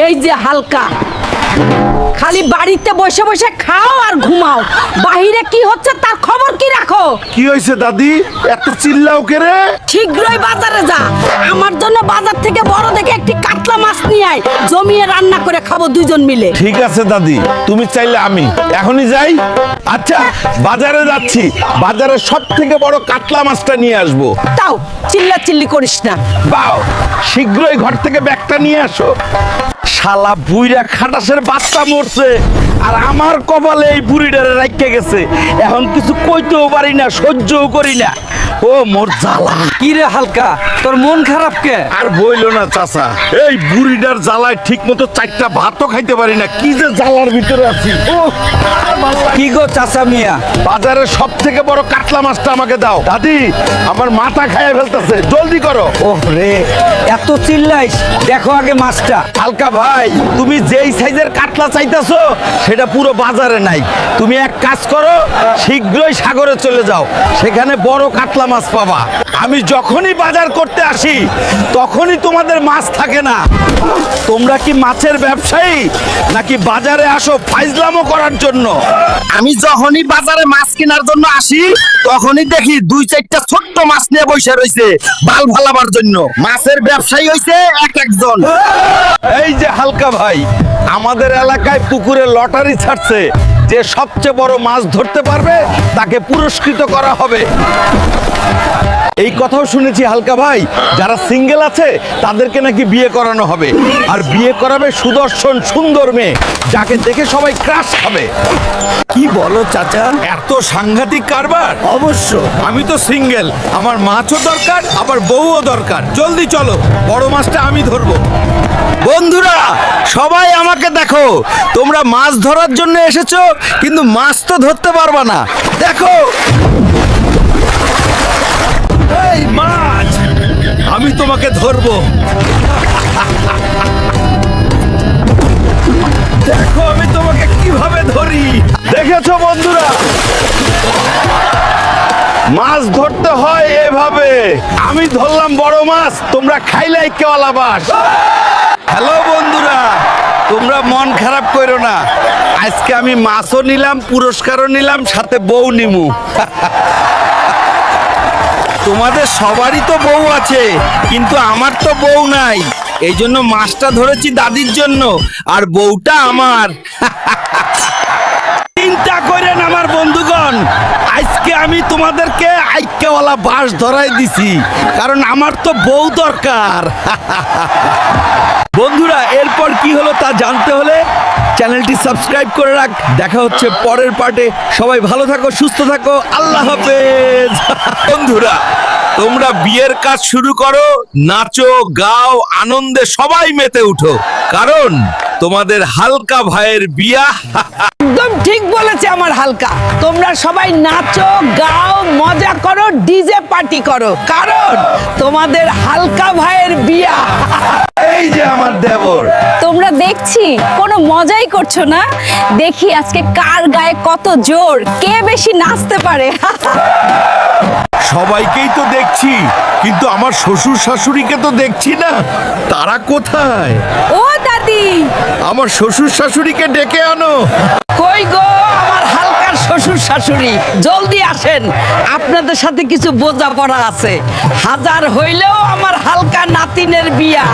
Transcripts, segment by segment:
এই যে হালকা, খালি বাড়িতে বসে বসে খাও আর ঘুমাও, বাহিরে কি হচ্ছে তার খবর কি রাখো? কি হয়েছে দাদি, এত চিল্লাও কে রে? শীঘ্রই বাজারে যা, আমার জন্য বাজার থেকে বড় দেখে একটি কাতলা মাছ নিয়ে আয়, জমিয়ে রান্না করে খাবো দুজন মিলে। ঠিক আছে দাদি, তুমি চাইলে আমি এখনই যাই। আচ্ছা, বাজারে যাচ্ছি, বাজারে সব থেকে বড় কাতলা মাছটা নিয়ে আসবো। তাও চিল্লাচিল্লি করিস না। বাও, শীঘ্রই ঘর থেকে ব্যাগটা নিয়ে আসো। শালা বুইরা খাটাসের বাচ্চা মরছে, আর আমার কপালে এই বুড়িটারে রাখতে গেছে। এখন কিছু কইতেও পারি না, সহ্যও করি না। ও মোর জ্বালা। কি রে হালকা, তোর মন খারাপ কে? আর বইলো না চাচা, এই বুড়িটার জ্বালায় ঠিক মতো 4টা ভাতও খাইতে পারি না। কি যে জ্বালার ভিতরে আছি। ও কি গো চাচা মিয়া, বাজারের সব থেকে বড় কাতলা মাছটা আমাকে দাও। দাদি, আমার মাথা খাইয়ে ফেলতেছে, জলদি করো। ওহ রে, এত চিল্লাইস, দেখো আগে মাছটা। হালকা ভাই, তুমি যেই সাইজের কাতলা চাইতেছো সেটা পুরো বাজারে নাই। তুমি এক কাজ করো, শীঘ্রই সাগরে চলে যাও, সেখানে বড় কাতলা মাছ পাবা। আমি যখনই বাজার করতে আসি তখনই তোমাদের মাছ থাকে না। তোমরা কি মাছের ব্যবসায়ী নাকি বাজারে আসো ফাইজলামো করার জন্য? আমি যখনই বাজারে মাছ কেনার জন্য আসি তখনই দেখি 2-4টা ছোট্ট মাছ নিয়ে বসে রয়েছে বাল ভালাবার জন্য। মাছের ব্যবসায়ী হইছে এক একজন। এই যে হালকা ভাই, আমাদের এলাকায় পুকুরে লটারি ছাড়ছে, যে সবচেয়ে বড় মাছ ধরতে পারবে তাকে পুরস্কৃত করা হবে। এই কথাও শুনেছি হালকা ভাই, যারা সিঙ্গেল আছে তাদেরকে নাকি বিয়ে করানো হবে, আর বিয়ে করাবে সুদর্শন সুন্দর মেয়ে, যাকে দেখে সবাই ক্রাশ হবে। কি বলো চাচা? এত সাংঘাতিক কারবার? অবশ্য। আমি তো সিঙ্গেল, আমার মাছও দরকার, আবার বউও দরকার। জলদি চলো, বড় মাছটা আমি ধরবো। বন্ধুরা সবাই আমাকে দেখো, তোমরা মাছ ধরার জন্য এসেছো, কিন্তু মাছ তো ধরতে পারবা না। দেখো, এই মাছ, আমি তোমাকে ধরবো। দেখো আমি তোমাকে কিভাবে ধরি। দেখেছো বন্ধুরা, মাছ ধরতে হয় এভাবে। আমি ধরলাম বড় মাছ, তোমরা খাইলাই কেওয়ালা বাস। হ্যালো বন্ধুরা, তোমরা মন খারাপ করো না, আজকে আমি মাছও নিলাম, পুরস্কারও নিলাম, সাথে বউ নিমু। তোমাদের সবারই তো বউ আছে, কিন্তু আমার তো বউ নাই। এই জন্য মাছটা ধরেছি দাদির জন্য, আর বউটা আমার। চিন্তা করেন আমার বন্ধুগণ, আজকে আমি তোমাদেরকে আইক্যাওয়ালা বাস ধরাই দিছি, কারণ আমার তো বউ দরকার। বন্ধুরা, এরপর কি হলো তা জানতে হলে চ্যানেলটি সাবস্ক্রাইব করে রাখ। দেখা হচ্ছে পরের পার্টে। সবাই ভালো থাকো, সুস্থ থাকো, আল্লাহ হাফেজ। বন্ধুরা, তোমরা বিয়ের কাজ শুরু করো, নাচো গাও, আনন্দে সবাই মেতে উঠো, কারণ তোমাদের হালকা ভাইয়ের বিয়া। একদম ঠিক বলেছে আমার হালকা, তোমরা সবাই নাচো গাও, মজা করো, ডিজে পার্টি করো, কারণ তোমাদের হালকা ভাইয়ের বিয়া। এই যে আমার দেবর। তোমরা দেখছি কোনো মজাই করছো না, দেখি আজকে কার গায়ে কত জোর, কে বেশি নাচতে পারে। সবাইকেই তো দেখছি, কিন্তু আমার শ্বশুর শাশুড়িকে তো দেখছি না। তারা কোথায়? ও দাদি, আমার শ্বশুর শাশুড়িকে ডেকে আনো। কই গো আমার হালকার শ্বশুর শাশুড়ি, জলদি আসেন, আপনাদের সাথে কিছু বোঝাপড়া আছে। হাজার হইলেও আমার হালকা নাতিনের বিয়া।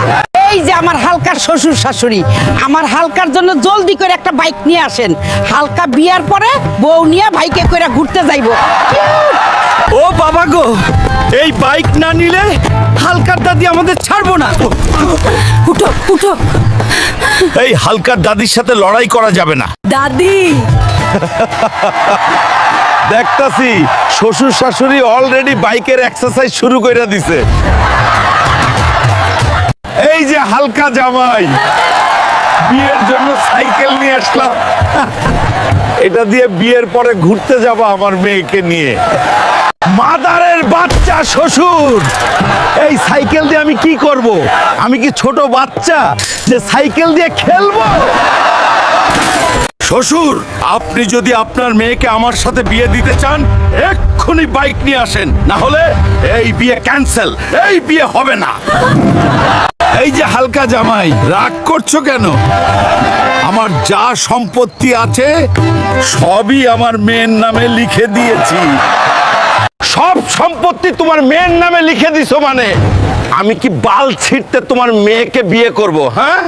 এই যে আমার হালকার শ্বশুর শাশুড়ি, আমার হালকার জন্য জলদি করে একটা বাইক নিয়ে আসেন। হালকা বিয়ার পরে বউ নিয়ে ভাইকে করে ঘুরতে যাইবো। ও বাবা গো, এই বাইক না নিলে হালকার দাদি আমাদের ছাড়বো না। উঠো উঠো। এই হালকার দাদির সাথে লড়াই করা যাবে না। দাদি, দেখতাছি শ্বশুর শাশুড়ি অলরেডি বাইকের এক্সারসাইজ শুরু করে দিছে। এই যে হালকা জামাই, বিয়ের জন্য সাইকেল নিয়ে আসলাম, এটা দিয়ে বিয়ের পরে ঘুরতে যাব আমার মেয়েকে নিয়ে। মাদারের বাচ্চা শ্বশুর, এই সাইকেল দিয়ে আমি কি করব? আমি কি ছোট বাচ্চা যে সাইকেল দিয়ে খেলবো? শ্বশুর, আপনি যদি আপনার মেয়েকে আমার সাথে বিয়ে দিতে চান, এক্ষুনি বাইক নিয়ে আসেন, না হলে এই বিয়ে ক্যান্সেল, এই বিয়ে হবে না। এই যে হালকা জামাই, রাগ করছো কেন? আমার যা সম্পত্তি আছে সবই আমার মেয়ের নামে লিখে দিয়েছি। সব সম্পত্তি তোমার মেয়ের নামে লিখে দিছো মানে আমি কি বাল ছিঁড়তে তোমার মেয়েকে বিয়ে করব? হ্যাঁ,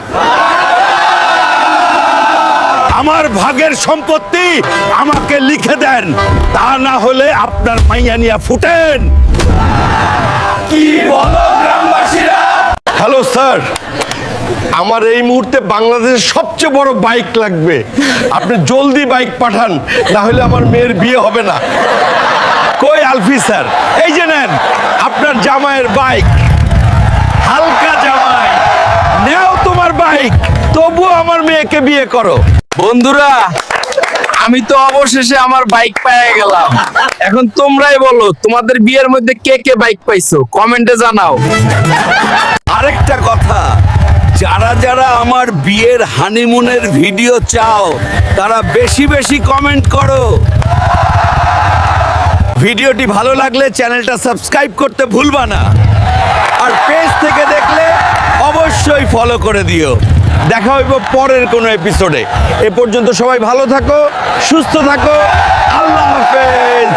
আমার ভাগের সম্পত্তি আমাকে লিখে দেন, তা না হলে আপনার মাইয়া নিয়া ফুটেন। কি বলো গ্রামবাসীরা? হ্যালো স্যার, আমার এই মুহূর্তে বাংলাদেশের সবচেয়ে বড় বাইক লাগবে, আপনি জলদি বাইক পাঠান, না হলে আমার মেয়ের বিয়ে হবে না। কই আলফি স্যার? এই যে নেন আপনার জামাইয়ের বাইক। হালকা জামাই, নেও তোমার বাইক, তবুও আমার মেয়েকে বিয়ে করো। বন্ধুরা, আমি তো অবশেষে আমার বাইক পেয়ে গেলাম। এখন তোমরাই বলো, তোমাদের বিয়ের মধ্যে কে কে বাইক পাইছো, কমেন্টে জানাও। আরেকটা কথা, যারা যারা আমার বিয়ের হানিমুনের ভিডিও চাও তারা বেশি বেশি কমেন্ট করো। ভিডিওটি ভালো লাগলে চ্যানেলটা সাবস্ক্রাইব করতে ভুলবা না, আর পেজ থেকে দেখলে অবশ্যই ফলো করে দিও। দেখা হইব পরের কোনো এপিসোডে। এ পর্যন্ত সবাই ভালো থাকো, সুস্থ থাকো, আল্লাহ হাফেজ।